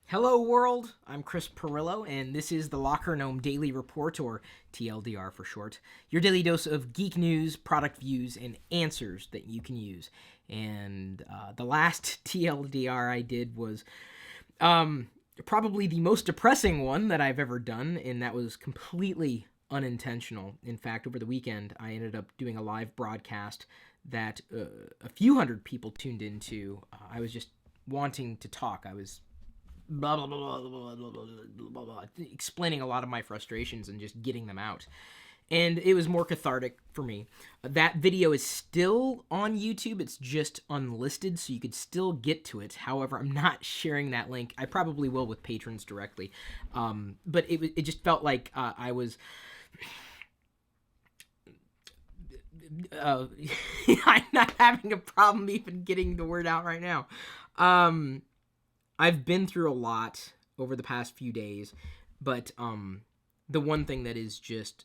Hello world, I'm Chris Pirillo, and this is the LockerGnome Daily Report, or TLDR for short, your daily dose of geek news, product views, and answers that you can use. And the last TLDR I did was probably the most depressing one that I've ever done, and that was completely unintentional. In fact, over the weekend, I ended up doing a live broadcast that a few hundred people tuned into. I was just wanting to talk. I was blah blah blah blah blah blah blah blah, explaining a lot of my frustrations and just getting them out. And it was more cathartic for me. That video is still on YouTube. It's just unlisted, so you could still get to it. However, I'm not sharing that link. I probably will with patrons directly. But it just felt like I was... I'm not having a problem even getting the word out right now. I've been through a lot over the past few days, but the one thing that is just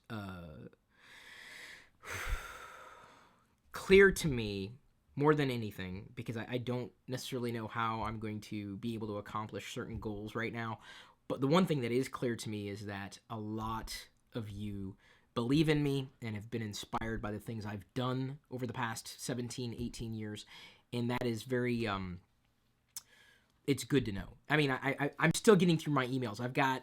clear to me more than anything, because I don't necessarily know how I'm going to be able to accomplish certain goals right now, but the one thing that is clear to me is that a lot of you believe in me and have been inspired by the things I've done over the past 17, 18 years, and that is very... it's good to know. I mean, I'm still getting through my emails. I've got,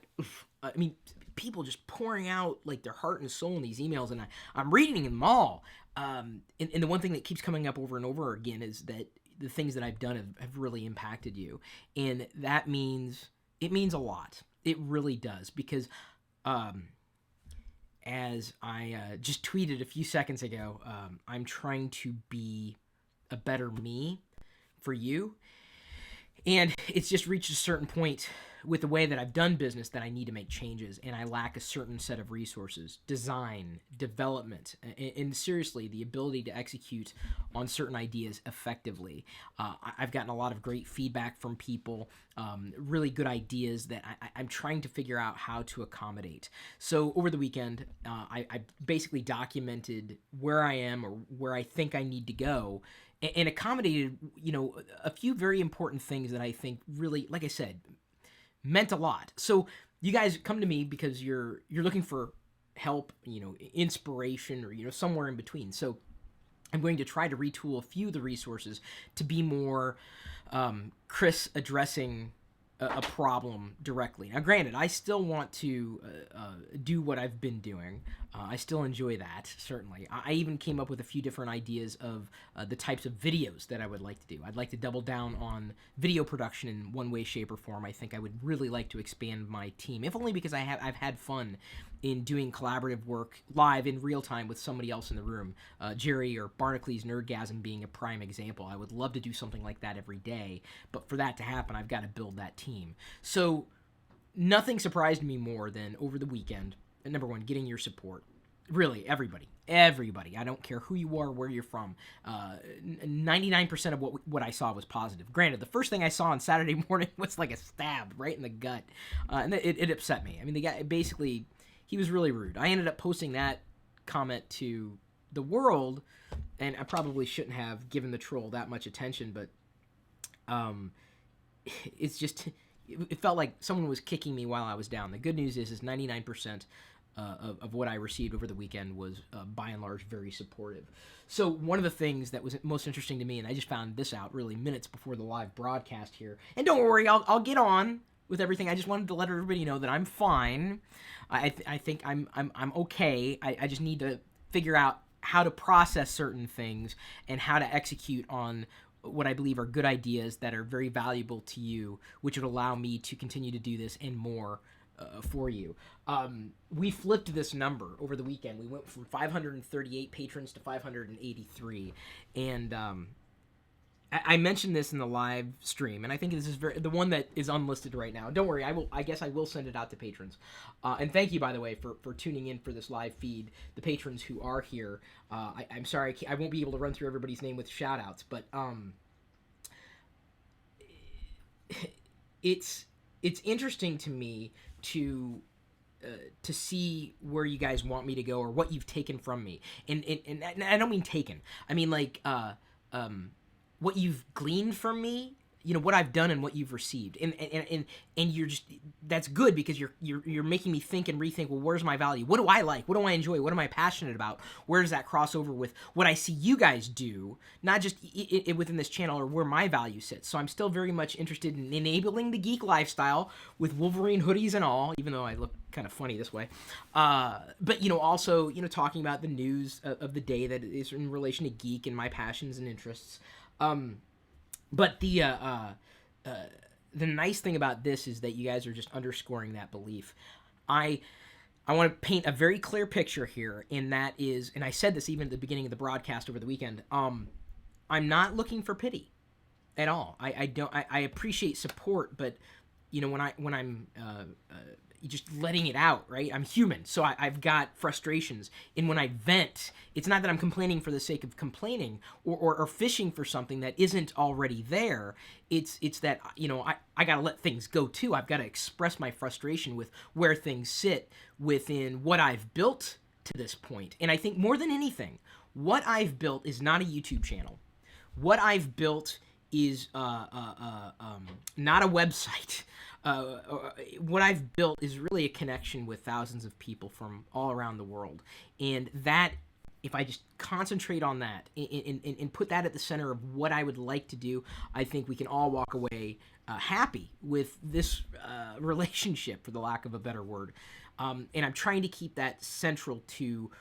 people just pouring out like their heart and soul in these emails, and I'm reading them all. And the one thing that keeps coming up over and over again is that the things that I've done have really impacted you, and that means it means a lot. It really does, because as I just tweeted a few seconds ago, I'm trying to be a better me for you. And it's just reached a certain point with the way that I've done business that I need to make changes, and I lack a certain set of resources, design, development, and seriously, the ability to execute on certain ideas effectively. I've gotten a lot of great feedback from people, really good ideas that I'm trying to figure out how to accommodate. So over the weekend, I basically documented where I am or where I think I need to go, and accommodated, a few very important things that I think really, like I said, meant a lot. So you guys come to me because you're looking for help, inspiration, or, somewhere in between. So I'm going to try to retool a few of the resources to be more Chris addressing a problem directly. Now, granted, I still want to do what I've been doing. I still enjoy that, certainly. I even came up with a few different ideas of the types of videos that I would like to do. I'd like to double down on video production in one way, shape, or form. I think I would really like to expand my team, if only because I've had fun in doing collaborative work live in real time with somebody else in the room. Jerry or Barnacles Nerdgasm being a prime example. I would love to do something like that every day, but for that to happen, I've got to build that team. So nothing surprised me more than over the weekend, number one, getting your support. Really, everybody. I don't care who you are, where you're from. 99% of what I saw was positive. Granted, the first thing I saw on Saturday morning was like a stab right in the gut, and it upset me. I mean, the guy basically, he was really rude. I ended up posting that comment to the world, and I probably shouldn't have given the troll that much attention, but it's just, it felt like someone was kicking me while I was down. The good news is 99% of what I received over the weekend was, by and large, very supportive. So one of the things that was most interesting to me, and I just found this out really minutes before the live broadcast here, and don't worry, I'll get on with everything. I just wanted to let everybody know that I'm fine. I think I'm okay. I just need to figure out how to process certain things and how to execute on what I believe are good ideas that are very valuable to you, which would allow me to continue to do this and more for you. We flipped this number over the weekend. We went from 538 patrons to 583, and I mentioned this in the live stream, and I think this is the one that is unlisted right now. Don't worry, I guess I will send it out to patrons. And thank you, by the way, for tuning in for this live feed. The patrons who are here, I'm sorry I won't be able to run through everybody's name with shoutouts, but it's interesting to me to see where you guys want me to go or what you've taken from me, and I don't mean taken. I mean like what you've gleaned from me you know, what I've done and what you've received, and you're just, that's good, because you're making me think and rethink. Well, where's my value? What do I like? What do I enjoy? What am I passionate about? Where does that cross over with what I see you guys do? Not just within this channel, or where my value sits. So I'm still very much interested in enabling the geek lifestyle with Wolverine hoodies and all, even though I look kind of funny this way. But, you know, also, you know, talking about the news of the day that is in relation to geek and my passions and interests. But the nice thing about this is that you guys are just underscoring that belief. I want to paint a very clear picture here, and that is, and I said this even at the beginning of the broadcast over the weekend, I'm not looking for pity at all. I appreciate support, but, you know, when I'm just letting it out, right? I'm human, so I've got frustrations. And when I vent, it's not that I'm complaining for the sake of complaining, or fishing for something that isn't already there. It's that, you know, I gotta let things go too. I've got to express my frustration with where things sit within what I've built to this point. And I think more than anything, what I've built is not a YouTube channel. What I've built is not a website. What I've built is really a connection with thousands of people from all around the world. And that, if I just concentrate on that and put that at the center of what I would like to do, I think we can all walk away happy with this relationship, for the lack of a better word. And I'm trying to keep that central to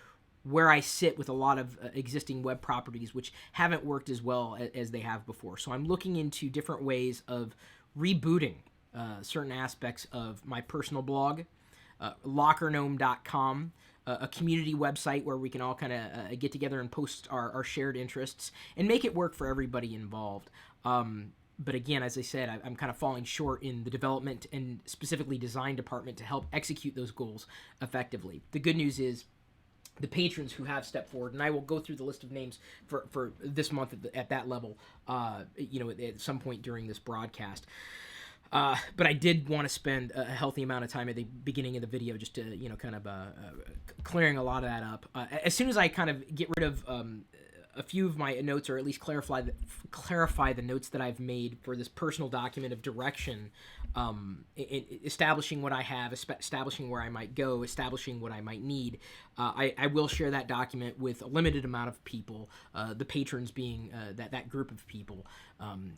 where I sit with a lot of existing web properties, which haven't worked as well as they have before. So I'm looking into different ways of rebooting certain aspects of my personal blog, LockerGnome.com, a community website where we can all kind of get together and post our shared interests and make it work for everybody involved. But again, as I said, I'm kind of falling short in the development and specifically design department to help execute those goals effectively. The good news is, the patrons who have stepped forward, and I will go through the list of names for this month at that level, you know, at some point during this broadcast. But I did want to spend a healthy amount of time at the beginning of the video just to, you know, kind of clearing a lot of that up. As soon as I kind of get rid of a few of my notes, or at least clarify the notes that I've made for this personal document of direction, establishing what I have, establishing where I might go, establishing what I might need. I will share that document with a limited amount of people, the patrons being that group of people.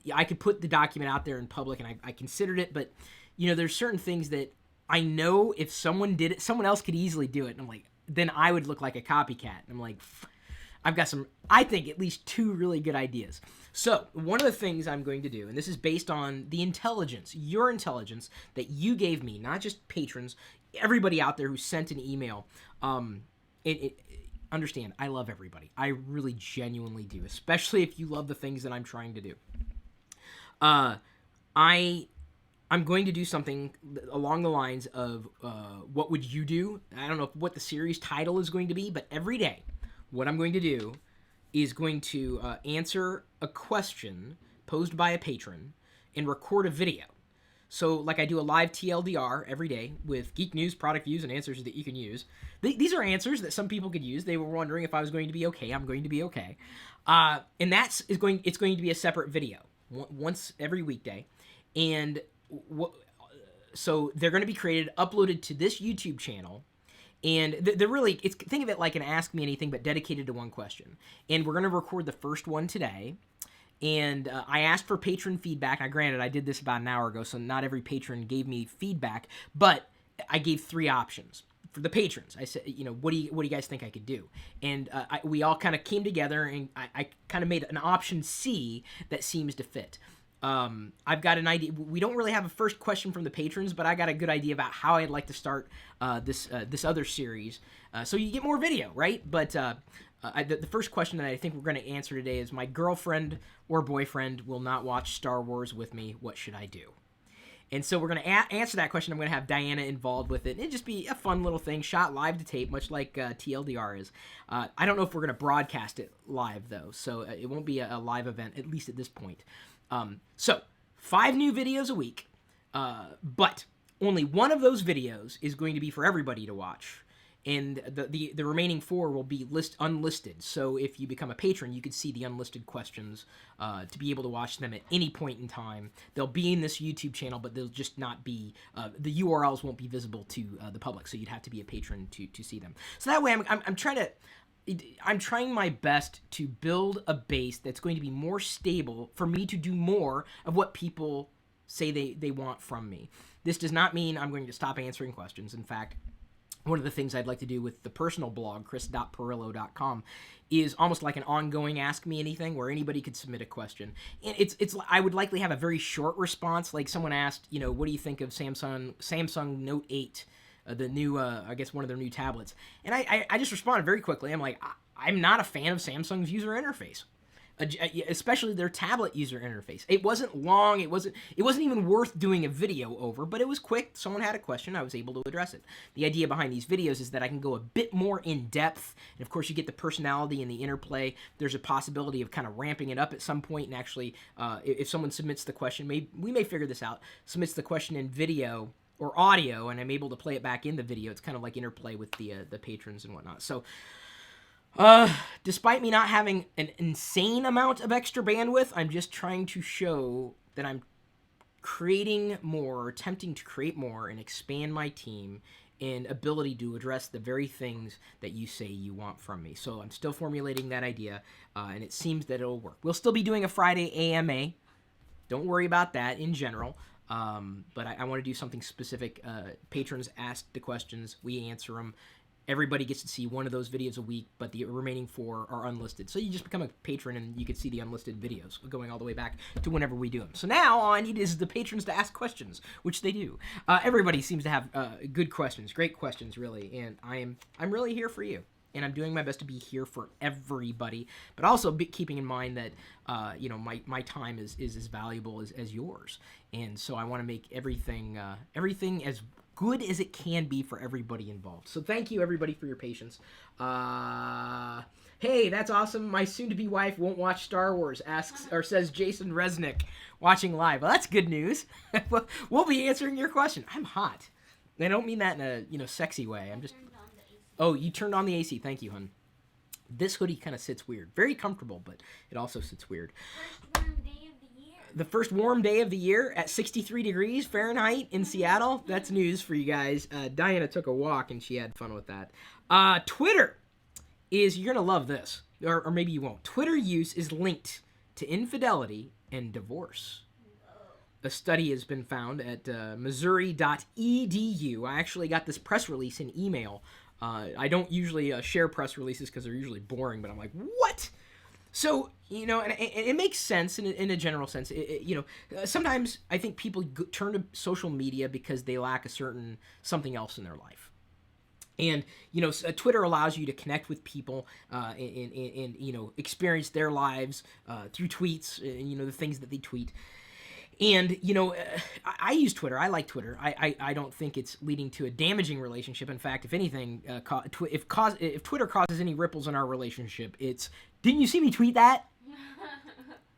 Yeah, I could put the document out there in public, and I considered it, but, you know, there's certain things that I know if someone did it, someone else could easily do it, and I'm like, then I would look like a copycat. And I'm like, I've got some, I think, at least 2 really good ideas. So one of the things I'm going to do, and this is based on the intelligence, your intelligence that you gave me, not just patrons, everybody out there who sent an email. Understand, I love everybody. I really genuinely do, especially if you love the things that I'm trying to do. I'm going to do something along the lines of what would you do? I don't know what the series title is going to be, but every day, what I'm going to do is going to answer a question posed by a patron and record a video. So, like, I do a live TLDR every day with geek news, product views, and answers that you can use. These are answers that some people could use. They were wondering if I was going to be okay. I'm going to be okay. And it's going to be a separate video once every weekday. And so they're going to be created, uploaded to this YouTube channel. And they're really, think of it like an Ask Me Anything, but dedicated to one question. And we're going to record the first one today. And I asked for patron feedback. Now, granted, I did this about an hour ago, so not every patron gave me feedback. But I gave 3 options for the patrons. I said, you know, what do you guys think I could do? And we all kind of came together, and I kind of made an option C that seems to fit. I've got an idea. We don't really have a first question from the patrons, but I got a good idea about how I'd like to start this other series. So you get more video, right? But the first question that I think we're going to answer today is, my girlfriend or boyfriend will not watch Star Wars with me. What should I do? And so we're going to answer that question. I'm going to have Diana involved with it. It'd just be a fun little thing, shot live to tape, much like TLDR is. I don't know if we're going to broadcast it live, though, so it won't be a live event, at least at this point. So 5 new videos a week, but only one of those videos is going to be for everybody to watch. and the remaining 4 will be unlisted. So if you become a patron, you could see the unlisted questions to be able to watch them at any point in time. They'll be in this YouTube channel, but they'll just not be the URLs won't be visible to the public. So you'd have to be a patron to see them. So that way, I'm trying my best to build a base that's going to be more stable for me to do more of what people say they want from me. This does not mean I'm going to stop answering questions. In fact, one of the things I'd like to do with the personal blog, chris.pirillo.com, is almost like an ongoing Ask Me Anything where anybody could submit a question. And I would likely have a very short response, like someone asked, what do you think of Samsung Note 8, the new, I guess one of their new tablets. And I just responded very quickly. I'm like, I'm not a fan of Samsung's user interface, especially their tablet user interface. It wasn't long. It wasn't even worth doing a video over, but it was quick. Someone had a question. I was able to address it. The idea behind these videos is that I can go a bit more in depth. And of course, you get the personality and the interplay. There's a possibility of kind of ramping it up at some point. And actually, if someone submits the question, we may figure this out, submits the question in video or audio, and I'm able to play it back in the video. It's kind of like interplay with the patrons and whatnot. So, despite me not having an insane amount of extra bandwidth, I'm just trying to show that I'm creating more, attempting to create more, and expand my team and ability to address the very things that you say you want from me. So I'm still formulating that idea, and it seems that it'll work. We'll still be doing a Friday AMA. Don't worry about that in general. But I want to do something specific. Patrons ask the questions, we answer them. Everybody gets to see one of those videos a week, but the remaining 4 are unlisted. So you just become a patron and you can see the unlisted videos going all the way back to whenever we do them. So now all I need is the patrons to ask questions, which they do. Everybody seems to have good questions, great questions, really, and I'm really here for you. And I'm doing my best to be here for everybody, but also keeping in mind that, my time is as valuable as yours. And so I want to make everything as good as it can be for everybody involved. So thank you, everybody, for your patience. Hey, that's awesome. My soon-to-be wife won't watch Star Wars, says Jason Resnick, watching live. Well, that's good news. We'll be answering your question. I'm hot. I don't mean that in a sexy way. I'm just... Oh, you turned on the AC. Thank you, hon. This hoodie kind of sits weird. Very comfortable, but it also sits weird. First warm day of the year. The first warm day of the year at 63 degrees Fahrenheit in Seattle. That's news for you guys. Diana took a walk, and she had fun with that. Twitter is... You're going to love this. Or maybe you won't. Twitter use is linked to infidelity and divorce. A study has been found at Missouri.edu. I actually got this press release in email. I don't usually share press releases because they're usually boring, but I'm like, what? So, and it makes sense in a general sense. Sometimes I think people turn to social media because they lack something else in their life. And, Twitter allows you to connect with people and experience their lives through tweets, the things that they tweet. And, I use Twitter. I like Twitter. I don't think it's leading to a damaging relationship. In fact, if anything, if Twitter causes any ripples in our relationship, it's, didn't you see me tweet that?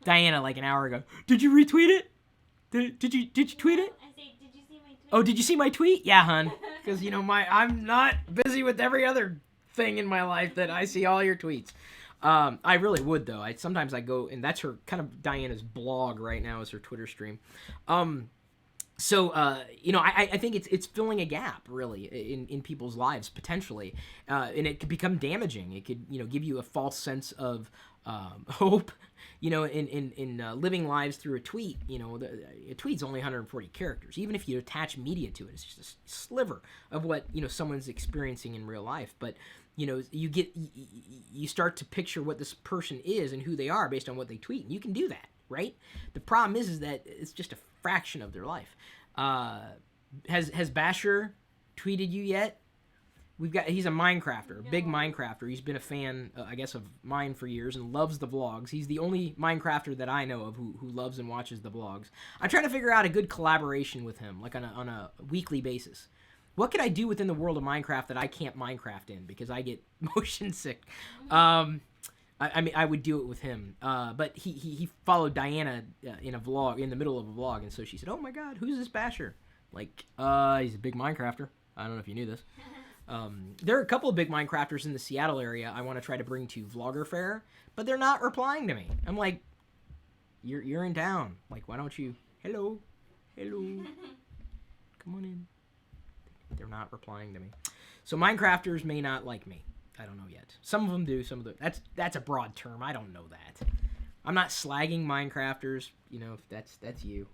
Diana, like an hour ago. Did you retweet it? Did you tweet it? I say, did you see my tweet? Oh, did you see my tweet? Yeah, hun. Because, I'm not busy with every other thing in my life that I see all your tweets. I really would, though. Sometimes I go, and that's her kind of Diana's blog right now is her Twitter stream. So I think it's filling a gap, really, in people's lives, potentially. And it could become damaging. It could, give you a false sense of hope, in living lives through a tweet. A tweet's only 140 characters. Even if you attach media to it, it's just a sliver of what, someone's experiencing in real life. But, you start to picture what this person is and who they are based on what they tweet. And you can do that, right? The problem is that it's just a fraction of their life. Has Basher tweeted you yet? He's a Minecrafter, a big Minecrafter. He's been a fan, I guess, of mine for years and loves the vlogs. He's the only Minecrafter that I know of who loves and watches the vlogs. I'm trying to figure out a good collaboration with him, like on a weekly basis. What could I do within the world of Minecraft that I can't Minecraft in because I get motion sick? I mean, I would do it with him. But he followed Diana in a vlog, in the middle of a vlog, and so she said, "Oh my God, who's this Basher?" Like, he's a big Minecrafter. I don't know if you knew this. There are a couple of big Minecrafters in the Seattle area I want to try to bring to Vlogger Fair, but they're not replying to me. I'm like, you're in town. Like, why don't you? Hello, come on in. They're not replying to me. So Minecrafters may not like me. I don't know yet. Some of them do. Some of them. That's a broad term. I don't know that. I'm not slagging Minecrafters. You know, if that's you.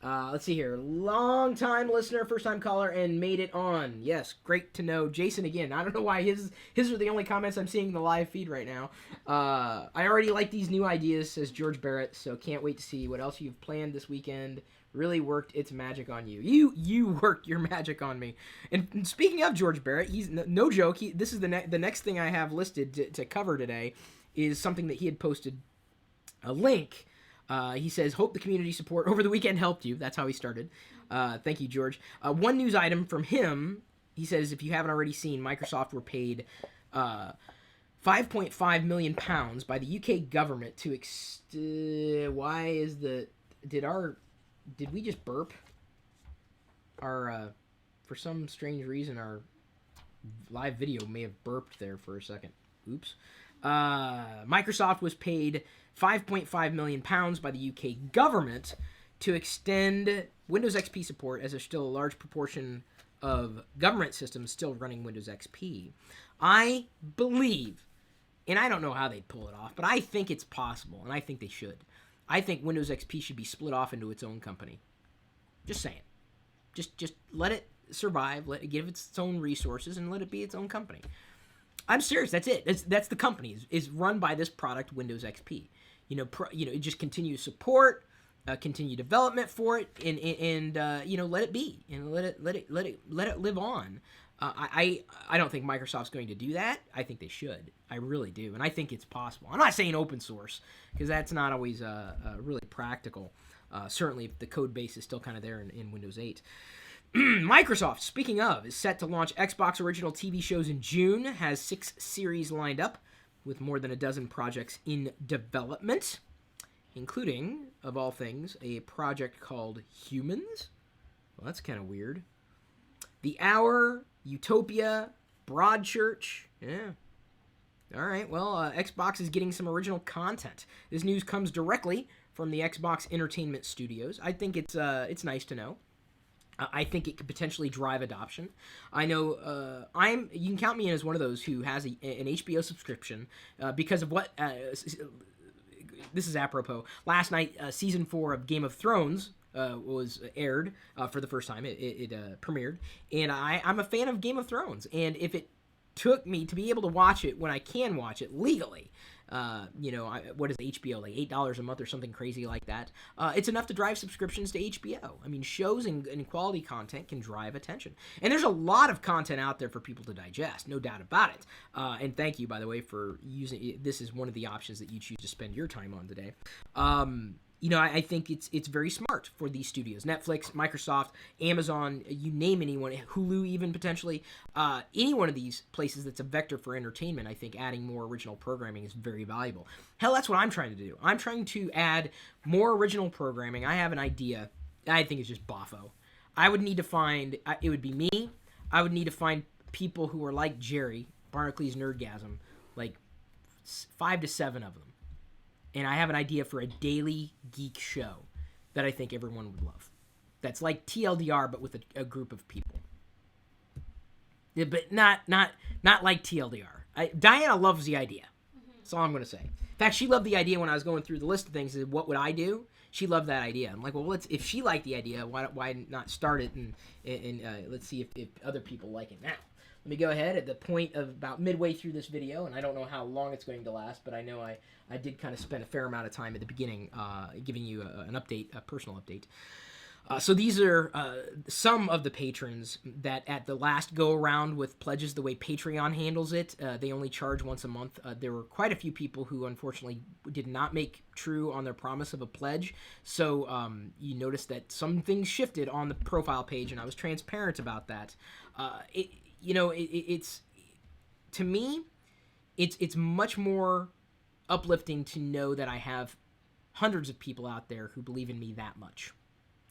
Let's see here. Long time listener, first time caller, and made it on. Yes, great to know. Jason again. I don't know why his are the only comments I'm seeing in the live feed right now. I already like these new ideas, says George Barrett. So can't wait to see what else you've planned this weekend. Really worked its magic on you. You worked your magic on me. And speaking of George Barrett, he's no joke. This is the next thing I have listed to cover today is something that he had posted a link. He says, hope the community support over the weekend helped you. That's how he started. Thank you, George. One news item from him, he says, if you haven't already seen, Microsoft were paid £5.5 million by the UK government to did we just burp? For some strange reason, our live video may have burped there for a second. Oops. Microsoft was paid £5.5 million by the UK government to extend Windows XP support, as there's still a large proportion of government systems still running Windows XP. I believe, and I don't know how they'd pull it off, but I think it's possible, and I think they should. I think Windows XP should be split off into its own company. Just saying. Just let it survive, let it give its own resources, and let it be its own company. I'm serious. That's it. That's the company is run by this product, Windows XP. Just continue support, continue development for it, and let it be, and let it live on. I don't think Microsoft's going to do that. I think they should. I really do, and I think it's possible. I'm not saying open source because that's not always really practical. Certainly, if the code base is still kind of there in Windows 8. Microsoft, speaking of, is set to launch Xbox original TV shows in June, has 6 series lined up, with more than a dozen projects in development, including, of all things, a project called Humans. Well, that's kind of weird. The Hour, Utopia, Broadchurch. Yeah. All right, well, Xbox is getting some original content. This news comes directly from the Xbox Entertainment Studios. I think it's nice to know. I think it could potentially drive adoption. I know you can count me in as one of those who has an HBO subscription because of what this is apropos. Last night, season 4 of Game of Thrones was aired for the first time. It premiered, and I'm a fan of Game of Thrones. And if it took me to be able to watch it when I can watch it legally, what is HBO, like $8 a month or something crazy like that? It's enough to drive subscriptions to HBO. I mean, shows and quality content can drive attention. And there's a lot of content out there for people to digest, no doubt about it. And thank you, by the way, for using this as one of the options that you choose to spend your time on today. I think it's very smart for these studios. Netflix, Microsoft, Amazon, you name anyone, Hulu even potentially. Any one of these places that's a vector for entertainment, I think adding more original programming is very valuable. Hell, that's what I'm trying to do. I'm trying to add more original programming. I have an idea. I think it's just boffo. I would need to find, it would be me. I would need to find people who are like Jerry, Barnacle Nerdgasm, like 5 to 7 of them. And I have an idea for a daily geek show that I think everyone would love. That's like TLDR, but with a group of people. Yeah, but not like TLDR. Diana loves the idea. That's all I'm going to say. In fact, she loved the idea when I was going through the list of things. What would I do? She loved that idea. I'm like, well, if she liked the idea, why not start it and let's see if other people like it now. Let me go ahead at the point of about midway through this video, and I don't know how long it's going to last, but I know I did kind of spend a fair amount of time at the beginning giving you an update, a personal update. So these are some of the patrons that at the last go-around with pledges, the way Patreon handles it, they only charge once a month. There were quite a few people who unfortunately did not make true on their promise of a pledge. So you notice that some things shifted on the profile page, and I was transparent about that. It's to me, it's much more uplifting to know that I have hundreds of people out there who believe in me that much,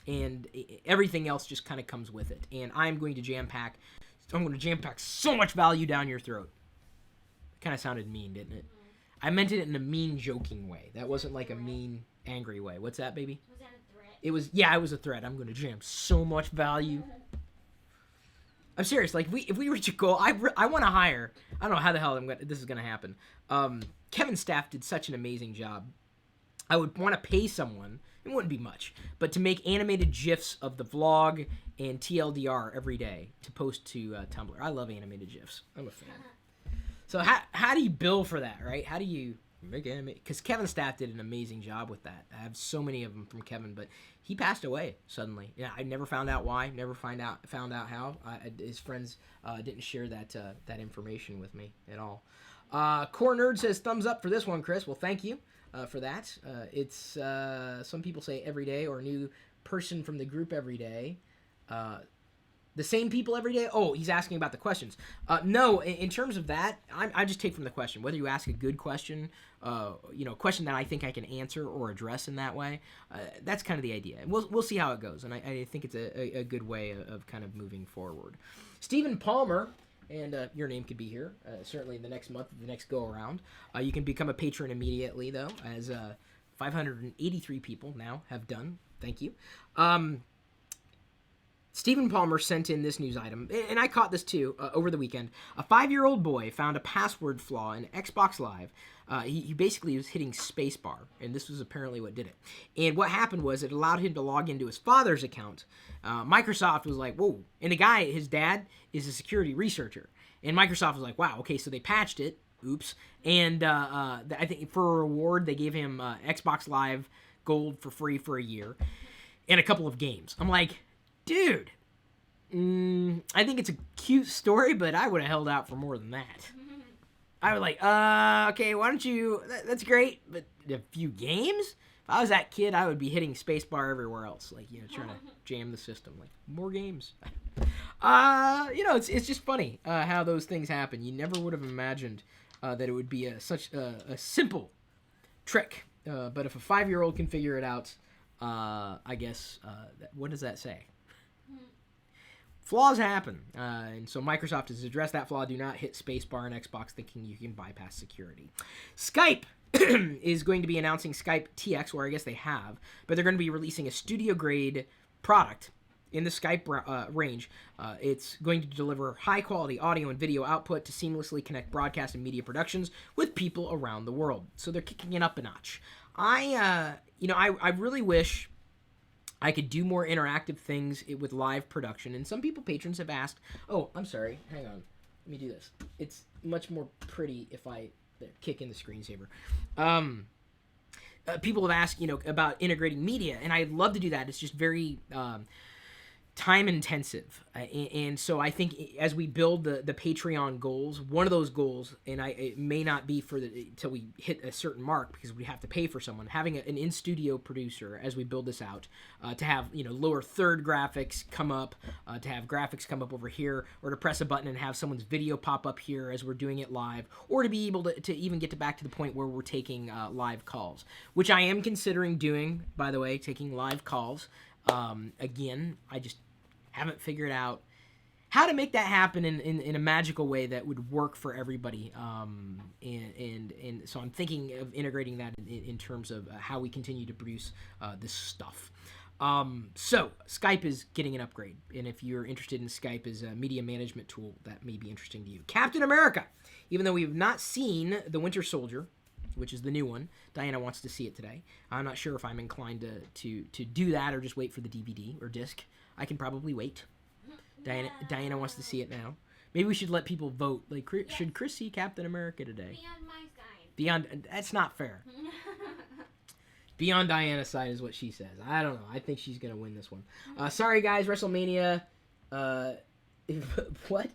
and everything else just kind of comes with it. And I'm going to jam pack I'm going to jam pack so much value down your throat. Kind of sounded mean, didn't it? I meant it in a mean, joking way. That wasn't like a mean, angry way. What's that, baby? Was that a threat? It was a threat. I'm going to jam so much value. I'm serious. Like, if we reach a goal, I want to hire. I don't know how the hell this is going to happen. Kevin's staff did such an amazing job. I would want to pay someone. It wouldn't be much, but to make animated GIFs of the vlog and TLDR every day to post to Tumblr. I love animated GIFs. I'm a fan. So how do you bill for that, right? How do you make animate? Because Kevin's staff did an amazing job with that. I have so many of them from Kevin, but he passed away suddenly. Yeah, I never found out why. Never found out how. His friends didn't share that information with me at all. Core Nerd says thumbs up for this one, Chris. Well, thank you for that. It's some people say every day or a new person from the group every day. The same people every day? Oh, he's asking about the questions. No, in terms of that, I just take from the question. Whether you ask a good question, a question that I think I can answer or address in that way, that's kind of the idea. And we'll see how it goes. And I think it's a good way of kind of moving forward. Stephen Palmer, and your name could be here, certainly the next month, the next go-around. You can become a patron immediately, though, as 583 people now have done. Thank you. Stephen Palmer sent in this news item, and I caught this too over the weekend. A 5-year-old boy found a password flaw in Xbox Live. He basically was hitting spacebar, and this was apparently what did it. And what happened was it allowed him to log into his father's account. Microsoft was like, whoa. And the guy, his dad, is a security researcher. And Microsoft was like, wow, okay, so they patched it. Oops. And I think for a reward, they gave him Xbox Live Gold for free for a year and a couple of games. I'm like, dude, I think it's a cute story, but I would have held out for more than that. I was like, okay, why don't you, that's great, but a few games? If I was that kid, I would be hitting spacebar everywhere else, like, trying to jam the system, like, more games. It's just funny how those things happen. You never would have imagined that it would be such a simple trick, but if a 5-year-old can figure it out, I guess, what does that say? Flaws happen, and so Microsoft has addressed that flaw. Do not hit spacebar on Xbox thinking you can bypass security. Skype is going to be announcing Skype TX, or I guess they have, but they're going to be releasing a studio-grade product in the Skype range. It's going to deliver high-quality audio and video output to seamlessly connect broadcast and media productions with people around the world. So they're kicking it up a notch. I really wish I could do more interactive things with live production. And some patrons have asked, oh, I'm sorry, hang on. Let me do this. It's much more pretty if I kick in the screensaver. People have asked, about integrating media, and I'd love to do that. It's just very time intensive, and so I think as we build the Patreon goals, one of those goals, and it may not be till we hit a certain mark because we have to pay for someone, having an in-studio producer as we build this out, to have lower third graphics come up, to have graphics come up over here, or to press a button and have someone's video pop up here as we're doing it live, or to be able to even get back to the point where we're taking live calls, which I am considering doing, by the way, taking live calls. Again, I just haven't figured out how to make that happen in a magical way that would work for everybody. And so I'm thinking of integrating that in terms of how we continue to produce this stuff. So Skype is getting an upgrade. And if you're interested in Skype as a media management tool, that may be interesting to you. Captain America, even though we have not seen The Winter Soldier, which is the new one, Diana wants to see it today. I'm not sure if I'm inclined to do that or just wait for the DVD or disc. I can probably wait. Diana wants to see it now. Maybe we should let people vote. Like, should Chris see Captain America today? Be on my side. That's not fair. Be on Diana's side is what she says. I don't know. I think she's gonna win this one. Sorry guys, WrestleMania. What?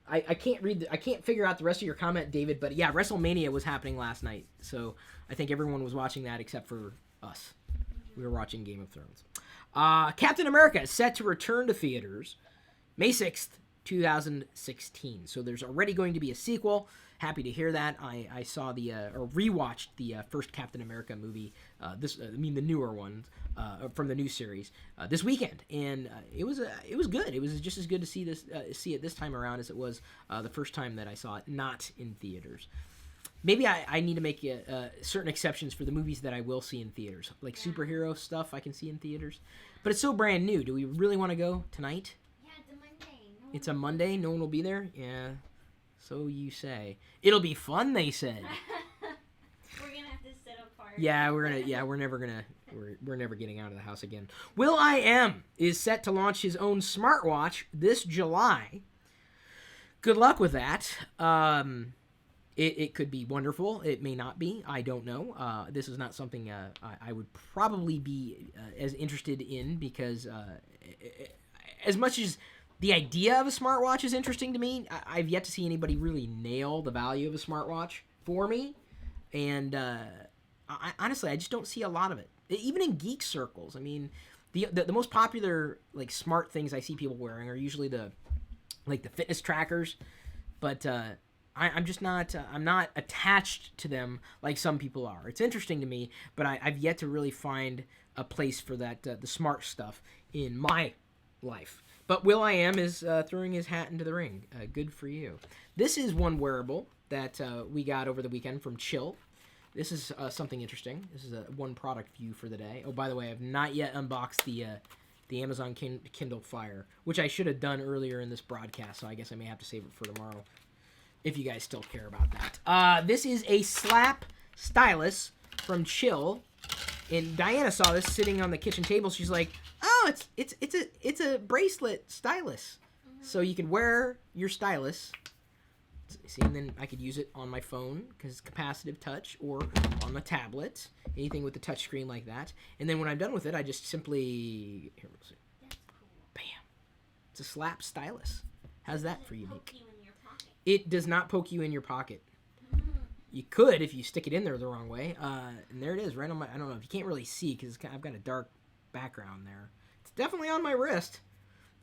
I can't read. I can't figure out the rest of your comment, David. But yeah, WrestleMania was happening last night, so I think everyone was watching that except for us. We were watching Game of Thrones. Captain America is set to return to theaters May 6th, 2016. So there's already going to be a sequel. Happy to hear that. I saw or rewatched the first Captain America movie, the newer one from the new series this weekend, and it was good. It was just as good to see it this time around as it was the first time that I saw it not in theaters. Maybe I need to make certain exceptions for the movies that I will see in theaters, like superhero stuff I can see in theaters. But it's so brand new. Do we really want to go tonight? Yeah, it's a Monday. It's a Monday. No one will be there. Yeah. So you say. It'll be fun, they said. We're gonna have to sit apart. Yeah, we're never getting out of the house again. will.i.am is set to launch his own smartwatch this July. Good luck with that. It could be wonderful. It may not be. I don't know. This is not something I would probably be as interested in because as much as the idea of a smartwatch is interesting to me, I've yet to see anybody really nail the value of a smartwatch for me. And honestly, I just don't see a lot of it. Even in geek circles. I mean, the most popular like smart things I see people wearing are usually the fitness trackers. But I'm just not I'm not attached to them like some people are. It's interesting to me, but I've yet to really find a place for that the smart stuff in my life. But will.i.am is throwing his hat into the ring. Good for you. This is one wearable that we got over the weekend from Chill. This is something interesting. This is a one product view for the day. Oh, by the way, I've not yet unboxed the Amazon Kindle Fire, which I should have done earlier in this broadcast, so I guess I may have to save it for tomorrow, if you guys still care about that. This is a slap stylus from Chill, and Diana saw this sitting on the kitchen table. She's like, "Oh, it's a bracelet stylus, so you can wear your stylus." See, and then I could use it on my phone because it's capacitive touch, or on the tablet, anything with the touch screen like that. And then when I'm done with it, I just simply we'll see. That's cool. Bam! It's a slap stylus. How's that for you, Poke Nick? you in your pocket. It does not poke you in your pocket. You could if you stick it in there the wrong way. And there it is, right on my. I don't know if you can't really see because I've got a dark background there. It's definitely on my wrist.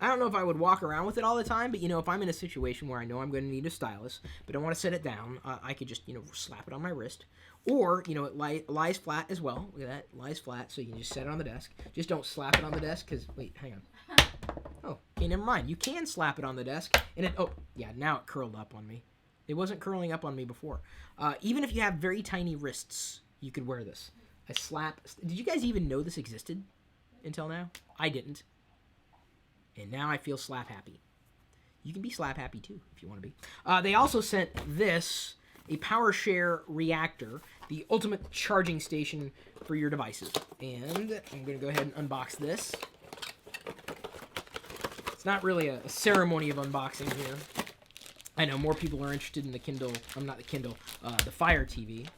I don't know if I would walk around with it all the time, but if I'm in a situation where I know I'm going to need a stylus, but I want to set it down, I could just slap it on my wrist, or it lies flat as well. Look at that, it lies flat, so you can just set it on the desk. Just don't slap it on the desk, because wait, hang on. Oh, okay, never mind. You can slap it on the desk, and now it curled up on me. It wasn't curling up on me before. Even if you have very tiny wrists, you could wear this. A slap. Did you guys even know this existed until now? I didn't. And now I feel slap happy. You can be slap happy too if you want to be. They also sent this, a PowerShare reactor, the ultimate charging station for your devices. And I'm going to go ahead and unbox this. It's not really a ceremony of unboxing here. I know more people are interested in the Kindle. The Fire TV.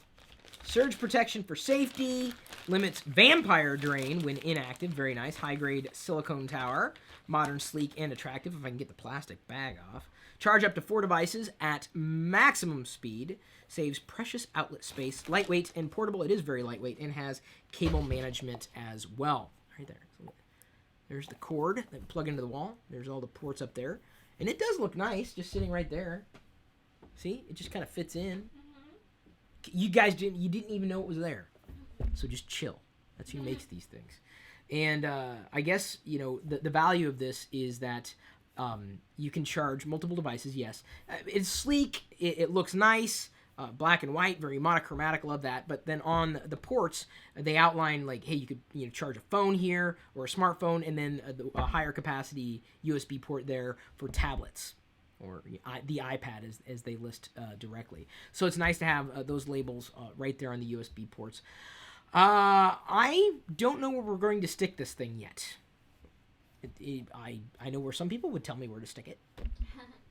Surge protection for safety. Limits vampire drain when inactive. Very nice. High-grade silicone tower. Modern, sleek, and attractive. If I can get the plastic bag off. Charge up to 4 devices at maximum speed. Saves precious outlet space. Lightweight and portable. It is very lightweight and has cable management as well. Right there. There's the cord that you plug into the wall. There's all the ports up there. And it does look nice just sitting right there. See? It just kind of fits in. You guys didn't even know it was there. So just chill. That's who makes these things. And I guess, the value of this is that you can charge multiple devices, yes. It's sleek. It looks nice. Black and white, very monochromatic, love that. But then on the ports, they outline like, hey, you could charge a phone here or a smartphone, and then a higher capacity USB port there for tablets or the iPad as they list directly. So it's nice to have those labels right there on the USB ports. I don't know where we're going to stick this thing yet. I know where some people would tell me where to stick it.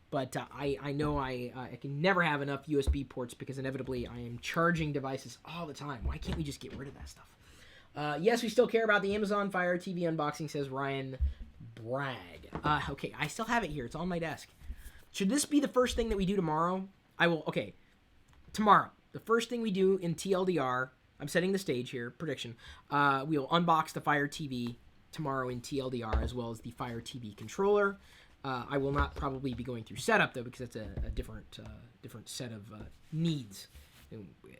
But I know I can never have enough USB ports because inevitably I am charging devices all the time. Why can't we just get rid of that stuff? Yes, we still care about the Amazon Fire TV unboxing, says Ryan Bragg. Okay, I still have it here. It's on my desk. Should this be the first thing that we do tomorrow? Tomorrow. The first thing we do in TLDR, I'm setting the stage here, prediction. We will unbox the Fire TV tomorrow in TLDR, as well as the Fire TV controller. I will not probably be going through setup, though, because that's a different set of needs.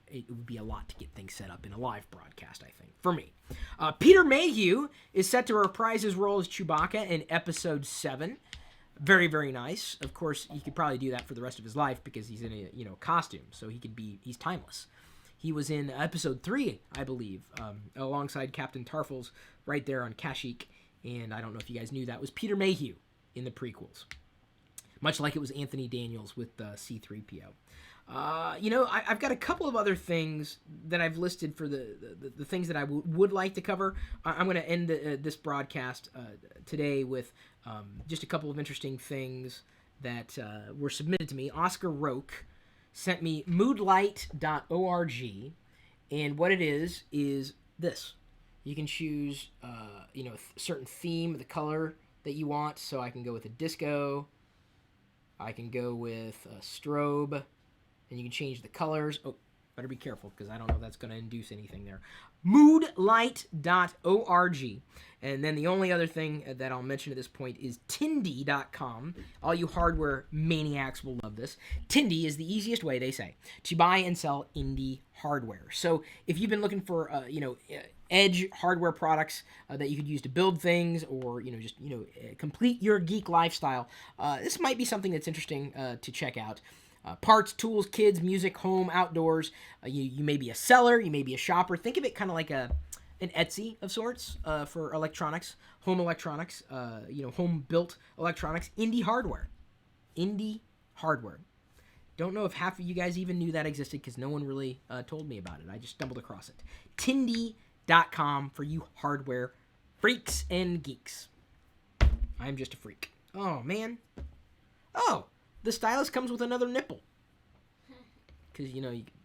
It would be a lot to get things set up in a live broadcast, I think, for me. Peter Mayhew is set to reprise his role as Chewbacca in Episode 7. Very, very nice. Of course, he could probably do that for the rest of his life because he's in a costume, so he's timeless. He was in Episode 3, I believe, alongside Captain Tarfles right there on Kashyyyk, and I don't know if you guys knew that was Peter Mayhew in the prequels. Much like it was Anthony Daniels with C-3PO. I've got a couple of other things that I've listed for the things that I would like to cover. I'm going to end this broadcast today with just a couple of interesting things that were submitted to me. Oscar Roque sent me moodlight.org, and what it is this. You can choose a certain theme, the color that you want. So I can go with a disco. I can go with a strobe. And you can change the colors. Oh, better be careful because I don't know if that's going to induce anything there. Moodlight.org. And then the only other thing that I'll mention at this point is Tindy.com. All you hardware maniacs will love this. Tindy is the easiest way, they say, to buy and sell indie hardware. So if you've been looking for, edge hardware products that you could use to build things or, complete your geek lifestyle, this might be something that's interesting to check out. Parts, tools, kids, music, home, outdoors. You may be a seller, you may be a shopper. Think of it kind of like an Etsy of sorts for electronics, home electronics, home-built electronics, indie hardware. Indie hardware. Don't know if half of you guys even knew that existed because no one really told me about it. I just stumbled across it. Tindy.com for you hardware freaks and geeks. I'm just a freak. Oh, man. Oh. The stylus comes with another nipple. Because,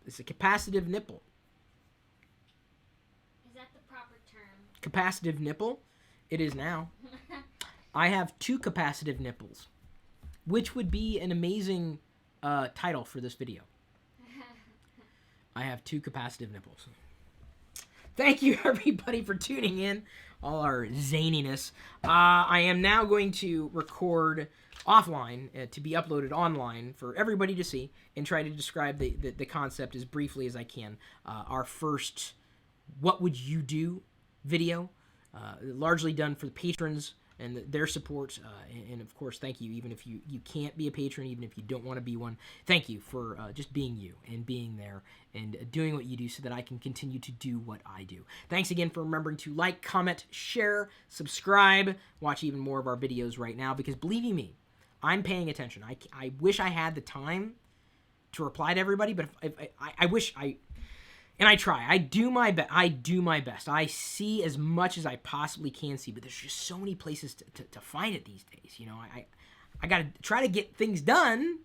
it's a capacitive nipple. Is that the proper term? Capacitive nipple? It is now. I have 2 capacitive nipples, which would be an amazing title for this video. I have 2 capacitive nipples. Thank you, everybody, for tuning in. All our zaniness. I am now going to record offline to be uploaded online for everybody to see and try to describe the concept as briefly as I can. Our first What Would You Do video, largely done for the patrons and their support. And of course, thank you, even if you can't be a patron, even if you don't want to be one. Thank you for just being you and being there and doing what you do so that I can continue to do what I do. Thanks again for remembering to like, comment, share, subscribe, watch even more of our videos right now because believe you me, I'm paying attention. I wish I had the time to reply to everybody, but I wish I... And I try. I do my best. I see as much as I possibly can see, but there's just so many places to find it these days. I got to try to get things done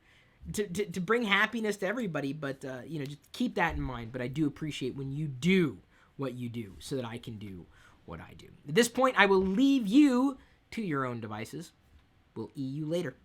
to bring happiness to everybody, but, just keep that in mind. But I do appreciate when you do what you do so that I can do what I do. At this point, I will leave you to your own devices. We'll you later.